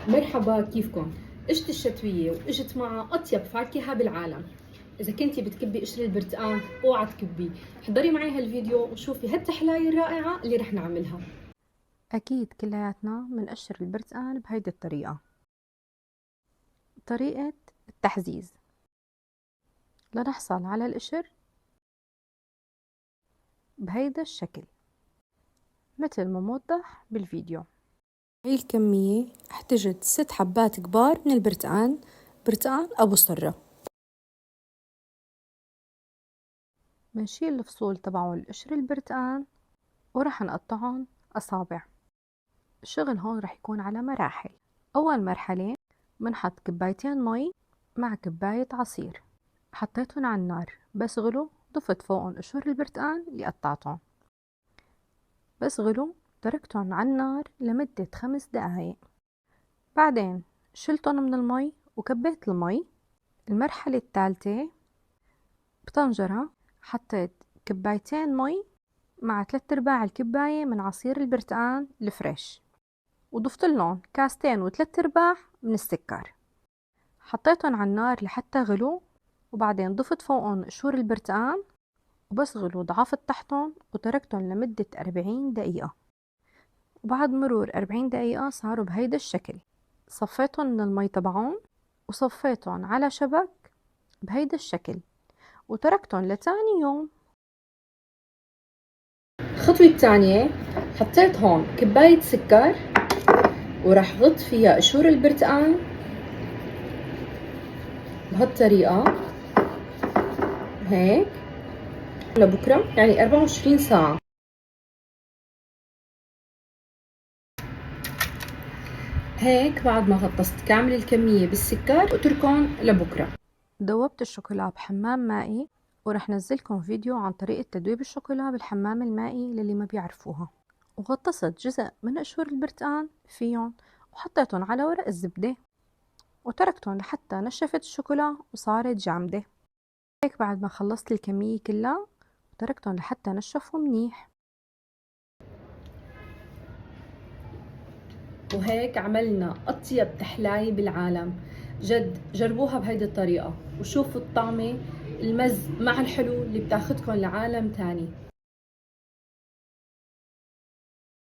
مرحبا، كيفكن؟ اجت الشتوية واجت معها أطيب فاكهة بالعالم. إذا كنتي بتكبي قشر البرتقال اوعى تكبيه، احضري معي هالفيديو وشوفي هالتحلاية الرائعة اللي رح نعملها. أكيد كلياتنا منقشر البرتقال بهيدي الطريقة. طريقة التحزيز لنحصل على القشر بهيدا الشكل مثل ما موضح بالفيديو. هاي الكمية احتجت 6 حبات كبار من البرتقال، برتقال أبو صرة. منشيل الفصول تبعون القشر البرتقال ورح نقطعهم أصابع. الشغل هون رح يكون على مراحل. أول مرحلة منحط كبايتين مي مع كباية عصير، حطيتهم على النار بس غلو، ضفت فوقهم قشور البرتقال اللي قطعتهم. بس غلو تركتهم على النار لمدة 5 دقايق، بعدين شلتهم من المي وكبيت المي. المرحلة الثالثة بطنجرة حطيت كبايتين مي مع 3/4 الكباية من عصير البرتقال الفريش، وضفت لهم كاستين و3/4 من السكر. حطيتهم على النار لحتى غلو، وبعدين ضفت فوقهم قشور البرتقال وبس غلو ضعفت تحتهم وتركتهم لمدة 40 دقيقة. وبعد مرور 40 دقيقة صاروا بهيدا الشكل. صفيتهم من المي تبعهم وصفيتهم على شبك بهيدا الشكل وتركتهم لتاني يوم. الخطوة الثانية، حطيت هون كباية سكر ورح غط فيها قشور البرتقال بهالطريقة هيك لبكرة، يعني 24 ساعة. هيك بعد ما غطست كامل الكمية بالسكر اتركهم لبكرة. دوبت الشوكولا بحمام مائي، ورح نزلكم فيديو عن طريقة تدويب الشوكولا بالحمام المائي للي ما بيعرفوها. وغطست جزء من قشور البرتقال فيهم وحطيتهم على ورق الزبدة وتركتهم لحتى نشفت الشوكولا وصارت جامدة. هيك بعد ما خلصت الكمية كلها وتركتهم لحتى نشفوا منيح. وهيك عملنا أطيب تحلاية بالعالم. جد جربوها بهيدي الطريقة وشوفوا الطعمة، المز مع الحلو اللي بتاخدكن لعالم تاني.